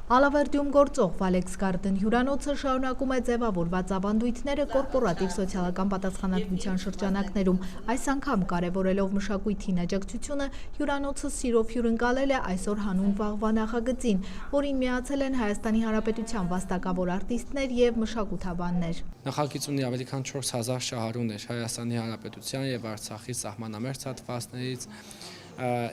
Ալավերդիում գործող Valex Garden հյուրանոցը շարունակում է ձևավորված ավանդույթները կորպորատիվ սոցիալական պատասխանատվության շրջանակներում, այս անգամ կարևորելով մշակույթին աջակցությունը, հյուրանոցը սիրով հյուրընկալել է այսօր հանուն վաղվա նախագծին, որին միացել են Հայաստանի Հանրապետության վաստակավոր արտիստներ և մշակութաբաններ։ Նախագիծ ունի ավելի քան 4000 շահառուներ Հայաստանի Հանրապետության և Արցախի սահմանամերձ հատվածներից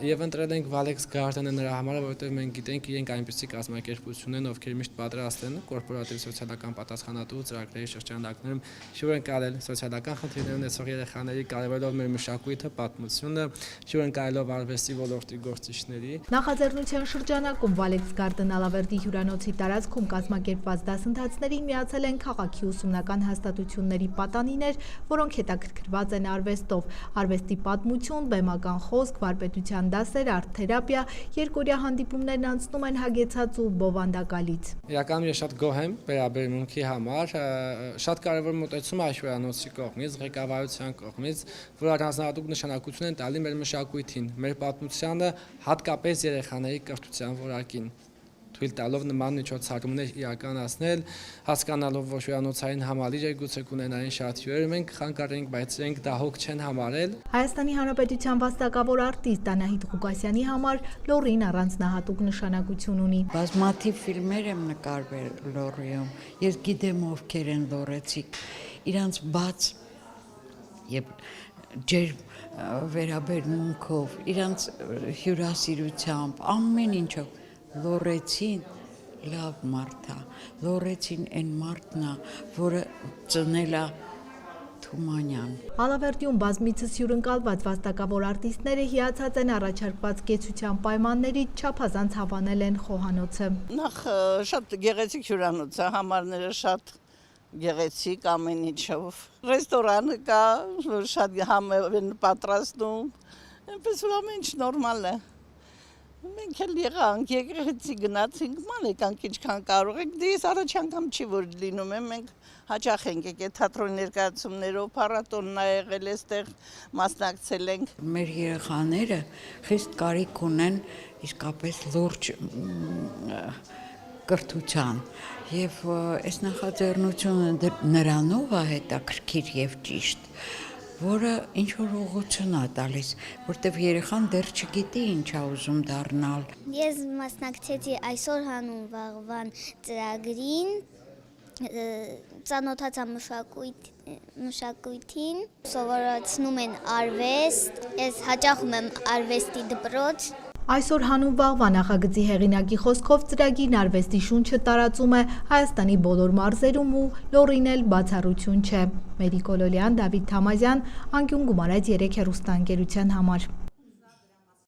և ընտրել ենք Valex Garden-ը նրա համար, որովհետև մենք գիտենք իրենք այնպիսի կազմակերպություն են, ովքեր միշտ պատրաստ են կորպորատիվ սոցիալական պատասխանատու ծրագրերի շրջանակներում հյուրընկալել սոցիալական խնդիրներ ունեցող երեխաների, կարևորելով մեր մշակույթը, պատմությունը, հյուրընկալելով արվեստի ոլորտի գործիչների։ Նախաձեռնության շրջանակում Valex Garden Ալավերդի հյուրանոցի տարածքում կազմակերպված դասընթացներին միացել են քաղաքի ուսումնական հաստատությունների պատանիներ, որոնք հետաքրքրված են արվեստով, արվեստի պատմություն, բեմական խոսք, վարպետության դասեր, արտ-թերապիա, երկօրյա հանդիպումներն անցնում են հագեցած ու բովանդակալից։ Իրականում ես շատ գոհ եմ վերաբերմունքի համար, շատ կարևոր մոտեցում այս հյուրանոցի կողմից, ղեկավարության կողմից, որ առանձնահատուկ նշանակություն են տալի մեր մշակույթին, մեր պատմությանը, հատկապես երեխաների կրթության որակին, թույլ տալով նման միջոցառումներ իրականացնել, հասկանալով, որ հյուրանոցային համալիր գուցե կունենային շատ հյուրեր, մենք խանգարենք, բայց իրենք դահոք չեն համարել։ Հայաստանի Հանրապետության վաստակավոր արտիստ Անահիտ Ղուկասյանի համար Լոռին առանձնահատուկ նշանակություն ունի։ Բազմաթիվ ֆիլմեր եմ նկարվել Լոռիում, ես գիտեմ ովքեր են լոռեցիք, իրանց բաց եւ ջերմ վերաբերմունքով, իրանց հյուրասիրությամբ, ամեն ինչով լոռեցին լավ մարդ է, լոռեցին այն մարդն է, որը ծնել է Թումանյան։ Ալավերդիում բազմիցս հյուրընկալված վաստակավոր արտիստները հիացած են առաջարկված կեցության պայմաններից, չափազանց հավանել են խոհանոցը։ Նախ շատ գեղեցիկ հյուրանոց է, համարները շատ գեղեցիկ ամեն ինչով։ Ռեստորանը կա, շատ համով են պատրաստում, այնպես որ ամեն ինչ նորմալ է։ Մենք էլ եղանք, եկեղեցի գնացինք, ման եկանք ինչքան կարող ենք, դե ես առաջ անգամ չի որ լինում եմ, մենք հաճախ ենք եկել թատրոն ներկայացումներով, փառատոնն ա եղել, այստեղ մասնակցել ենք։ Մեր երեխաները խիստ կարիք ունեն իսկապես լուրջ կրթության եւ այս նախաձեռնությունը նրանով է հետաքրքիր եւ ճիշտ, որը ինչ-որ ուղղություն է տալիս, որտեղ երեխան դեռ չգիտի ինչ է ուզում դառնալ։ Ես մասնակցեցի այսօր հանուն վաղվան ծրագրին, ծանոթացա մշակույթին, սովորացնում են արվեստ, ես հաճախում եմ արվեստի դպրոց։ Այսօր հանուն վաղվա նախագծի հեղինակի խոսքով ծրագիրն արվեստի շունչը տարածում է Հայաստանի բոլոր մարզերում ու Լոռին էլ բացառություն չէ։ Մերի Կոլոլյան, Դավիթ Թամազյան, անկյուն Գումարած 3 հեռուստաընկերության համար։